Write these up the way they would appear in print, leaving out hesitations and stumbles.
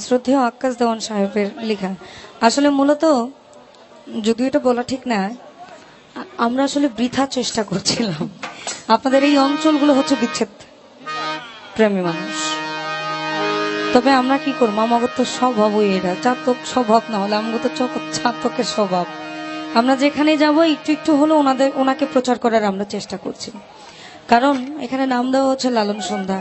শ্রদ্ধেয় আক্কাস দেওয়ান সাহেবের লেখা। আসলে মূলত যদিও এটা বলা ঠিক না, আমরা আসলে বৃথা চেষ্টা করছিলাম। আপনাদের এই অঞ্চলগুলো হচ্ছে বিচ্ছেদ প্রেমী মানুষ, তবে আমরা কি করবো, আমাগত স্বভাবই এটা, চাতক স্বভাব না হলে আমাগত চাতকের স্বভাব। আমরা যেখানে যাব একটু একটু হলো ওনাকে প্রচার করার আমরা চেষ্টা করছি, কারণ এখানে নাম দেওয়া হচ্ছে লালন সন্ধ্যা।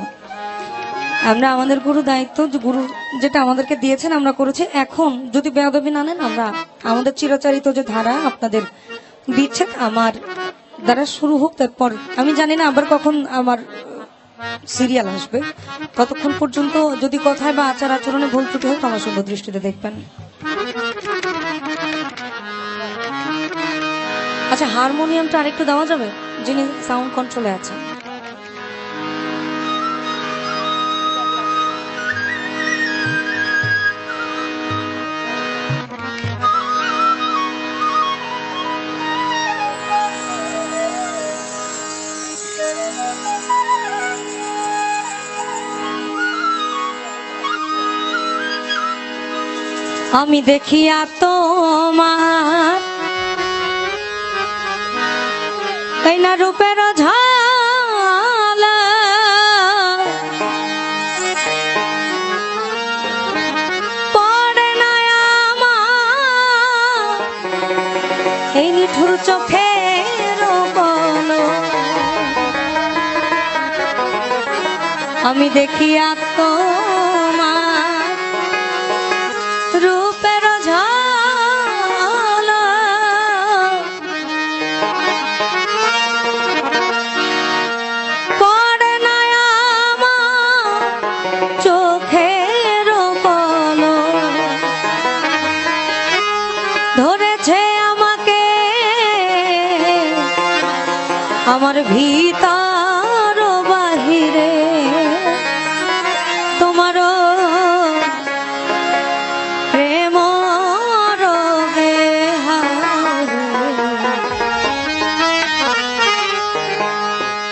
আমরা আমাদের গুরু দায়িত্ব, গুরু যেটা আমাদেরকে দিয়েছেন আমরা করেছি। এখন যদি বেয়াদবি না নেন, আমরা আমাদের চিরাচরিত যে ধারা আপনাদের বিচ্ছেদ আমার দ্বারা শুরু হোক, তারপর আমি জানি না আবার কখন আমার সিরিয়াল আসবে। ততক্ষণ পর্যন্ত যদি কথায় বা আচার আচরণে ভুল ত্রুটি হোক আমার সুন্দর দৃষ্টিতে দেখবেন। আচ্ছা, হারমোনিয়ামটা আরেকটু দেওয়া যাবে, যিনি সাউন্ড কন্ট্রোলে আছেন। আমি দেখিয়া তোমার কইনা রূপের ঝালা, পড়ে না আমার এই নিঠুর চোখের পলক। আমি দেখিয়া তোমার রূপের ঝালা, পড়ে না আমার চোখের পলক। ধরেছে আমাকে আমার ভিতর বাহিরে, তোমারও প্রেম রোগে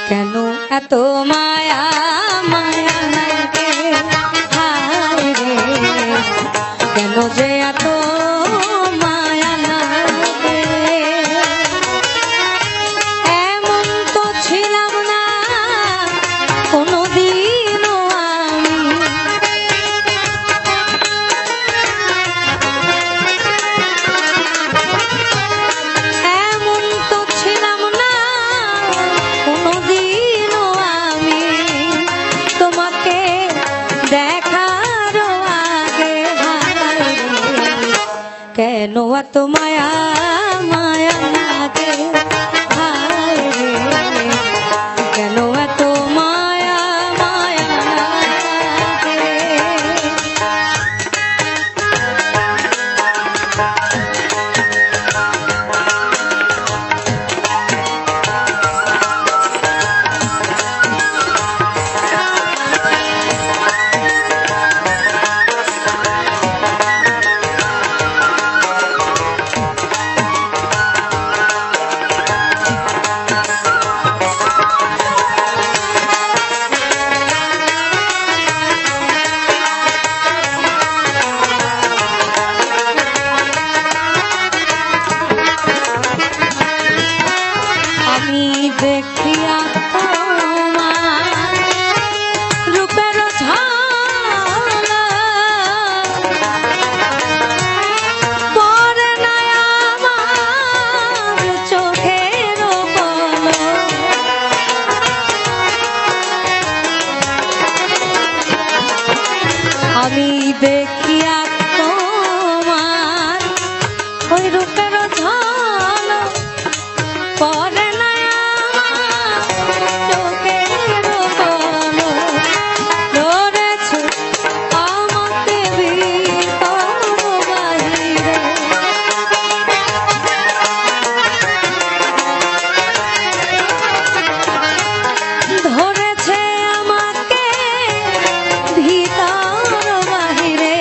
কেন এত মায়া মায়া লাগে, হায় রে কেন যে এত মায়া লাগে। এমন তো ছিলাম না কোনোদিনও আমি, এমন তো ছিলাম না কোনোদিনও আমি, তোমাকে দেখার আগে কেন এত মায়া মায়া লাগে, হায় রে কেন এত মায়া মায়া লাগে। আমি দেখিয়া তোমার রূপের ঝালা, পড়ে না আমার চোখের পলক। আমি দেখিয়া তোমার ওই রূপের ঝালা, পড়ে না আমার চোখের পলক। ধরেছে আমাকে ভিতর বাহিরে, ধরেছে আমাকে ভিতর বাহিরে।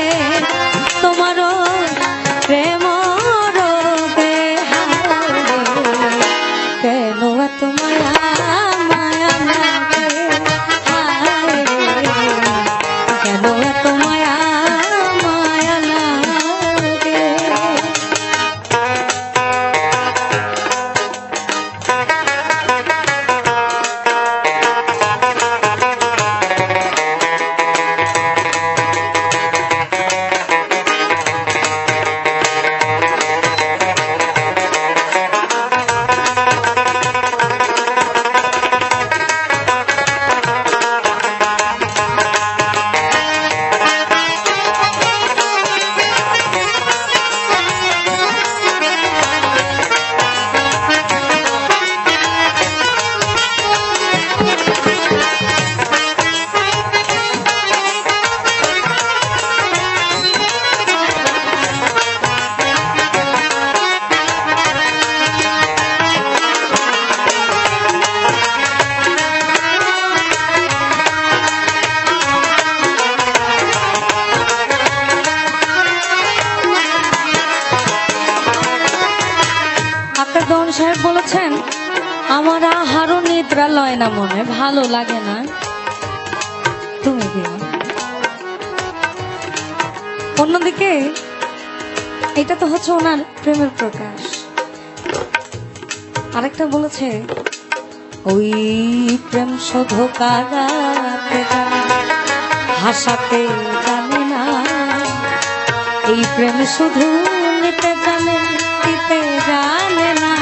ঝগড়া লয় না মনে, ভালো লাগে না, তুমি দিও। অন্যদিকে এটা তো হচ্ছে ওনার প্রেমের প্রকাশ। আরেকটা বলেছে, ওই প্রেম শুধু কাঁদাতে জানে, হাসাতে জানে না, এই প্রেম শুধু নিতে জানে, দিতে জানে না।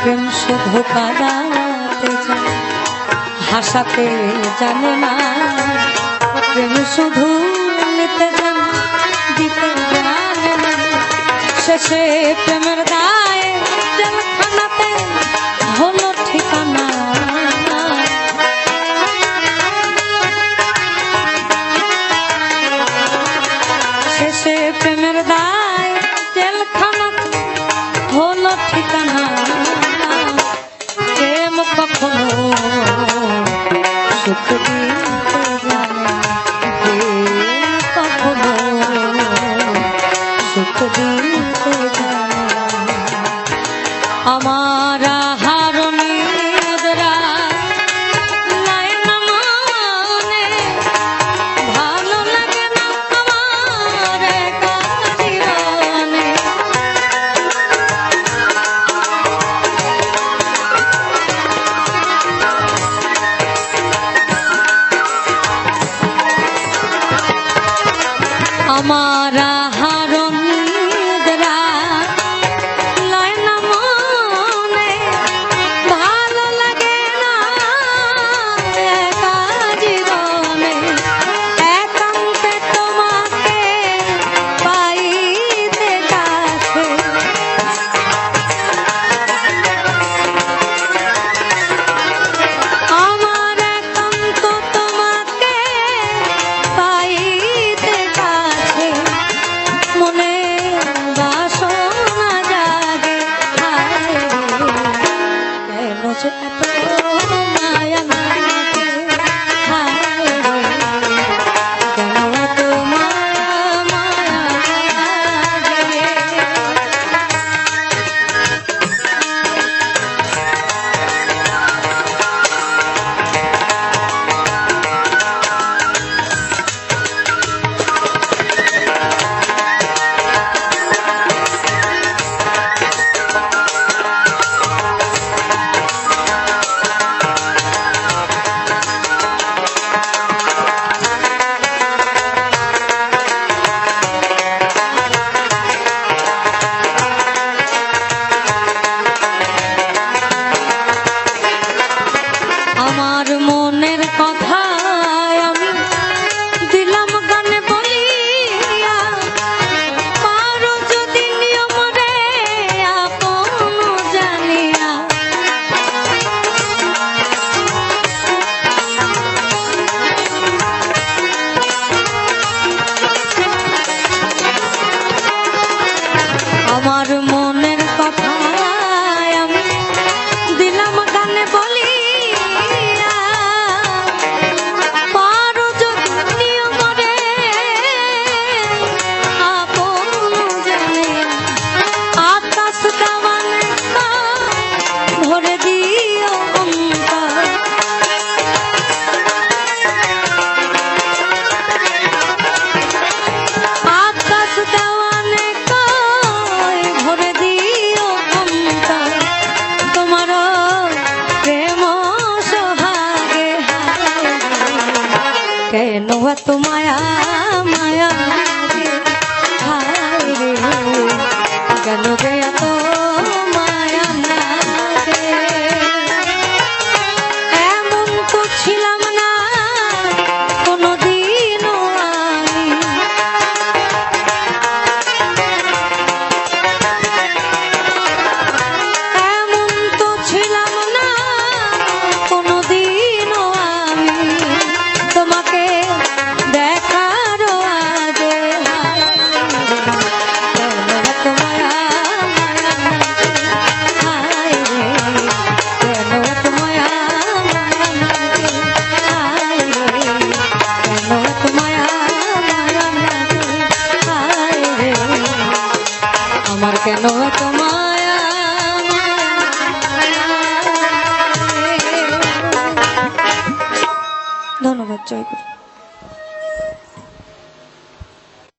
প্রেম শুধু কাঁদাতে জানে, হাসাতে জানে না, প্রেম শুধু নিতে জানে, দিতে জানে না। শেষে প্রেমের গায়ে জেলখানাতে হলো ঠিকানা। শেষে প্রেমের গায়ে জেলখানাতে হলো ঠিকানা। প্রেম কখনো সুখ দিতে জানে না, প্রেম কখনো সুখ দিতে জানে না। আমার হারুনিদরা লাইন মানে ভালো লাগে না আমার একা জীবনে। আমার হারুনিদরা লাইন মনে ভালো লাগে না একা জীবনে। একান্তে তোমাকে পাইতে কাছে, আমার একান্ত তোমাকে পাইতে কাছে, মনে বাসনা জাগে। হায় কেন যে এত মায়া লাগে, হায় কেন এত মায়া মায়া লাগে। আমার মনের কথা আমি দিলাম গানে বলিয়া, পারো যদি নিয়ম রে আপন জানিয়া। আমার মনের কথা আমি দিলাম গানে বলিয়া, পারো যদি নিয়ম রে আপন জানিয়া। আকাশ দেওয়ানে ভরে দিও অন্তর, আকাশ দেওয়ানে ভরে দিও অন্তর। তোমার প্রেম সোহাগে, কেন এত মায়া মায়া লাগে, হায় রে কেন যে এত মায়া লাগে। এমন তো ছিলাম না কোনদিনও আমি, এমন তো ছিলাম না কোনদিনও আমি, তোমাকে দেখার জয় গুরু।